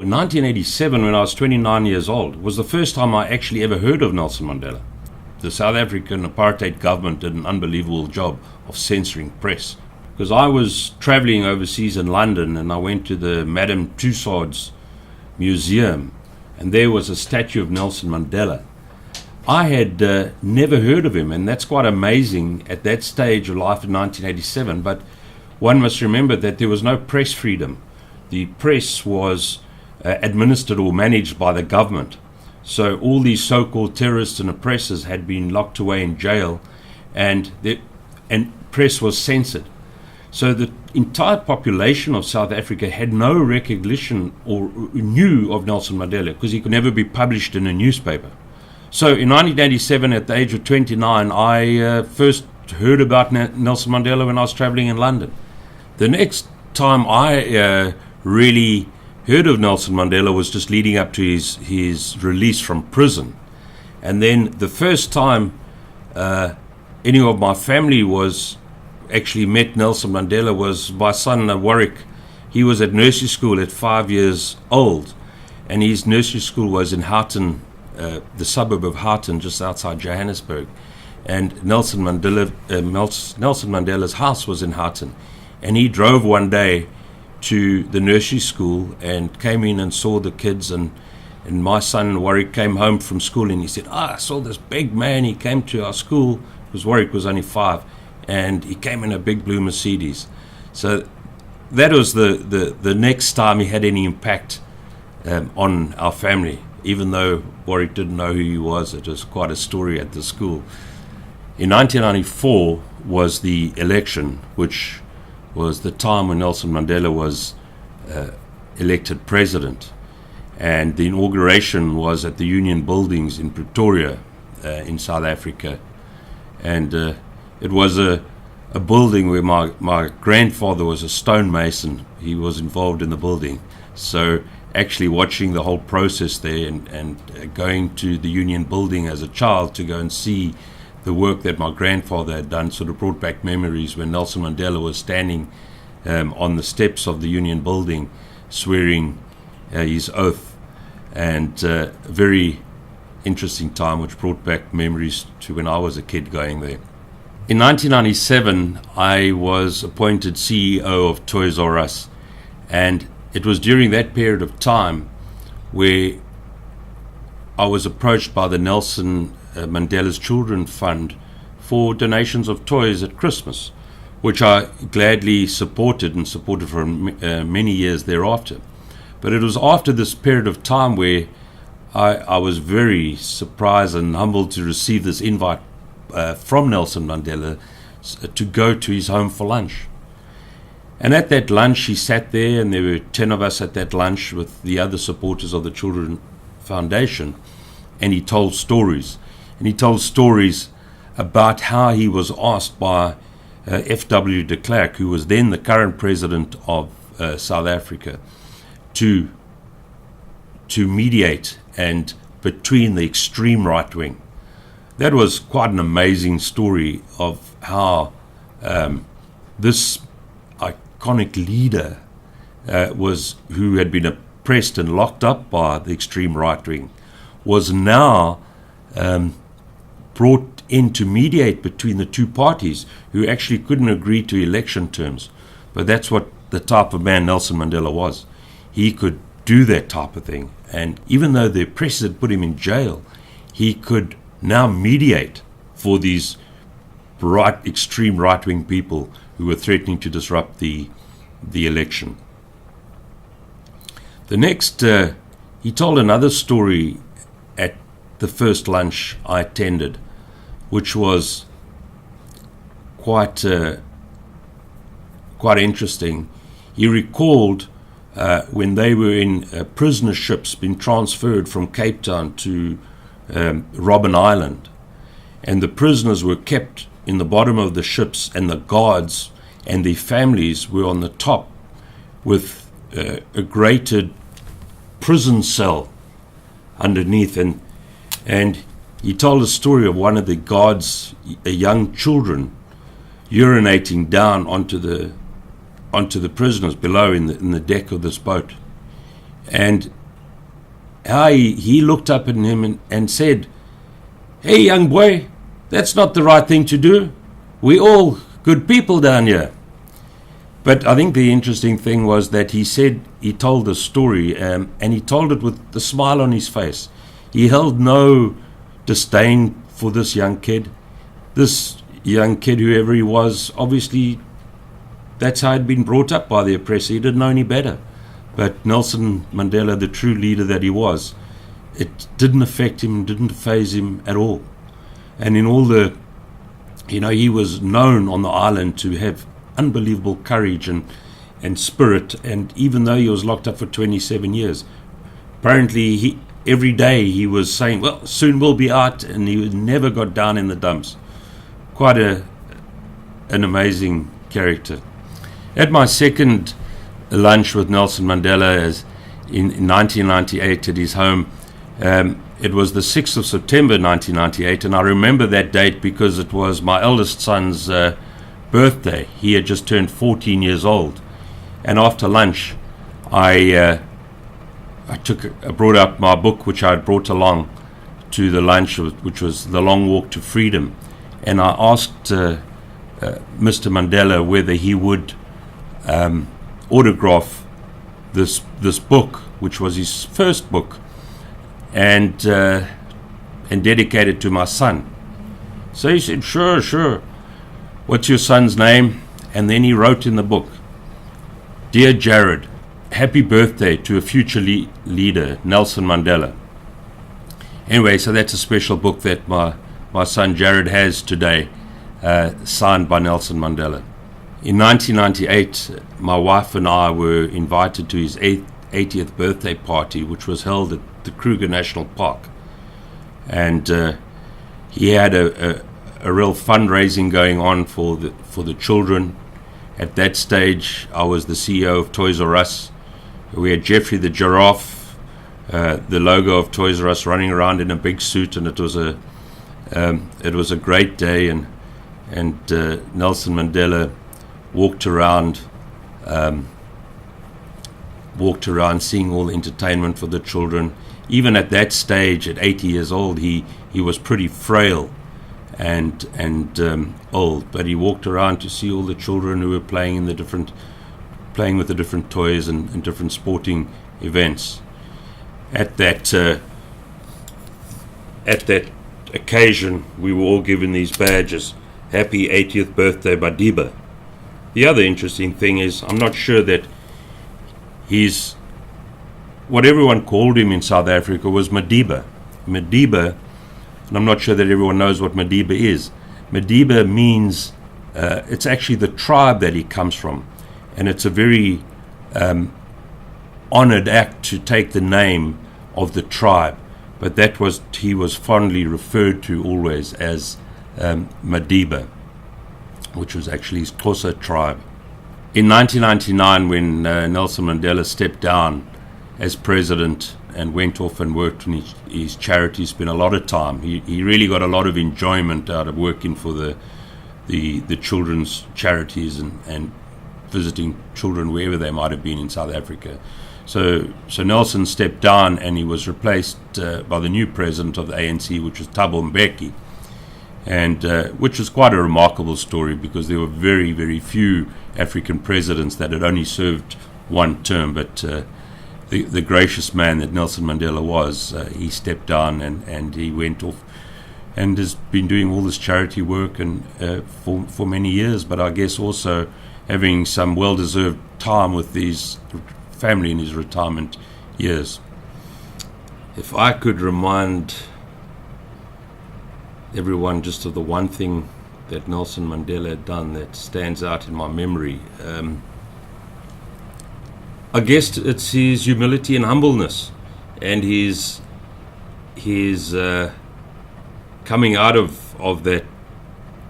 In 1987, when I was 29 years old, was the first time I actually ever heard of Nelson Mandela. The South African apartheid government did an unbelievable job of censoring press. Because I was traveling overseas in London and I went to the Madame Tussauds Museum, and there was a statue of Nelson Mandela. I had never heard of him, and that's quite amazing at that stage of life in 1987, but one must remember that there was no press freedom. The press was administered or managed by the government. So all these so-called terrorists and oppressors had been locked away in jail, and press was censored. So the entire population of South Africa had no recognition or knew of Nelson Mandela because he could never be published in a newspaper. So in 1987, at the age of 29, I first heard about Nelson Mandela when I was traveling in London. The next time I really heard of Nelson Mandela was just leading up to his release from prison. And then the first time any of my family was actually met Nelson Mandela was my son Warwick. He was at nursery school at 5 years old, and his nursery school was in Houghton, the suburb of Houghton, just outside Johannesburg. And Nelson Mandela's house was in Houghton, and he drove one day to the nursery school and came in and saw the kids, and my son Warwick came home from school and he said, I saw this big man. He came to our school, because Warwick was only 5, and he came in a big blue Mercedes. So that was the next time he had any impact on our family. Even though Warwick didn't know who he was, it was quite a story at the school. In 1994 was the election, which was the time when Nelson Mandela was elected president. And the inauguration was at the Union Buildings in Pretoria, in South Africa. And it was a building where my grandfather was a stonemason. He was involved in the building. So actually watching the whole process there and going to the Union Building as a child to go and see the work that my grandfather had done sort of brought back memories when Nelson Mandela was standing on the steps of the Union Building swearing his oath. And a very interesting time, which brought back memories to when I was a kid going there. In 1997, I was appointed CEO of Toys R Us, and it was during that period of time where I was approached by the Nelson Mandela's Children Fund for donations of toys at Christmas, which I gladly supported for many years thereafter. But it was after this period of time where I was very surprised and humbled to receive this invite from Nelson Mandela to go to his home for lunch. And at that lunch, he sat there, and there were 10 of us at that lunch with the other supporters of the Children Foundation, and he told stories. And he told stories about how he was asked by F.W. de Klerk, who was then the current president of South Africa, to mediate and between the extreme right wing. That was quite an amazing story of how this iconic leader who had been oppressed and locked up by the extreme right wing was now brought in to mediate between the two parties who actually couldn't agree to election terms. But that's what the type of man Nelson Mandela was. He could do that type of thing. And even though the oppressors had put him in jail, he could now mediate for these extreme right-wing people who were threatening to disrupt the election. The next, he told another story at the first lunch I attended, which was quite interesting. He recalled when they were in prisoner ships being transferred from Cape Town to Robben Island, and the prisoners were kept in the bottom of the ships, and the guards and their families were on the top with a grated prison cell underneath. And he told a story of one of the guards, young children, urinating down onto the prisoners below in the deck of this boat. and how he looked up at him and said, "Hey, young boy, that's not the right thing to do. We're all good people down here." But I think the interesting thing was that he told the story, and he told it with the smile on his face. He held no disdain for this young kid. This young kid, whoever he was, obviously that's how he'd been brought up by the oppressor. He didn't know any better. But Nelson Mandela, the true leader that he was, it didn't affect him, didn't faze him at all. And in all he was known on the island to have unbelievable courage and spirit. And even though he was locked up for 27 years, apparently every day he was saying, "Well, soon we'll be out," and he never got down in the dumps. Quite an amazing character. At my second lunch with Nelson Mandela in 1998 at his home, it was the 6th of September 1998, and I remember that date because it was my eldest son's birthday. He had just turned 14 years old, and after lunch I brought up my book, which I had brought along to the lunch, which was The Long Walk to Freedom, and I asked Mr. Mandela whether he would autograph this book, which was his first book, and dedicate it to my son. So he said, "Sure. What's your son's name?" And then he wrote in the book, "Dear Jared, happy birthday to a future leader, Nelson Mandela." Anyway, so that's a special book that my son Jared has today, signed by Nelson Mandela. In 1998, my wife and I were invited to his 80th birthday party, which was held at the Kruger National Park. And he had a real fundraising going on for the children. At that stage, I was the CEO of Toys R Us. We had Jeffrey the giraffe, the logo of Toys R Us, running around in a big suit, and it was a great day. And Nelson Mandela walked around seeing all the entertainment for the children. Even at that stage, at 80 years old, he was pretty frail and old, but he walked around to see all the children who were playing with the different toys and different sporting events. At that occasion, we were all given these badges. Happy 80th birthday, Madiba. The other interesting thing is, I'm not sure that what everyone called him in South Africa was Madiba. Madiba, and I'm not sure that everyone knows what Madiba is. Madiba means, it's actually the tribe that he comes from. And it's a very honored act to take the name of the tribe. But he was fondly referred to always as Madiba, which was actually his Xhosa tribe. In 1999, when Nelson Mandela stepped down as president and went off and worked on his charity, spent a lot of time. He really got a lot of enjoyment out of working for the children's charities and visiting children wherever they might have been in South Africa. So Nelson stepped down, and he was replaced by the new president of the ANC, which was Thabo Mbeki, and which was quite a remarkable story, because there were very, very few African presidents that had only served one term. But the gracious man that Nelson Mandela was, he stepped down and he went off and has been doing all this charity work and for many years, but I guess also having some well-deserved time with his family in his retirement years. If I could remind everyone just of the one thing that Nelson Mandela had done that stands out in my memory, I guess it's his humility and humbleness, and his coming out of that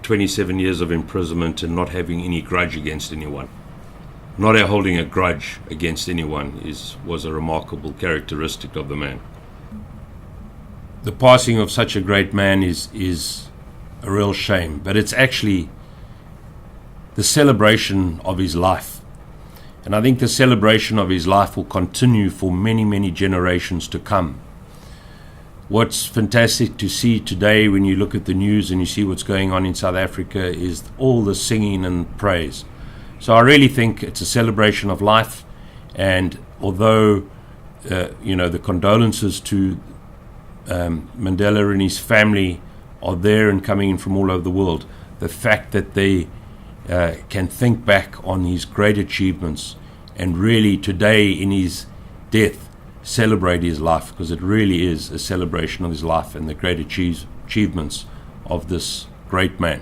27 years of imprisonment and not having any grudge against anyone. Not holding a grudge against anyone was a remarkable characteristic of the man. The passing of such a great man is a real shame, but it's actually the celebration of his life. And I think the celebration of his life will continue for many, many generations to come. What's fantastic to see today when you look at the news and you see what's going on in South Africa is all the singing and praise. So I really think it's a celebration of life. And although, the condolences to Mandela and his family are there and coming in from all over the world, the fact that they can think back on his great achievements and really today in his death celebrate his life, because it really is a celebration of his life and the great achievements of this great man.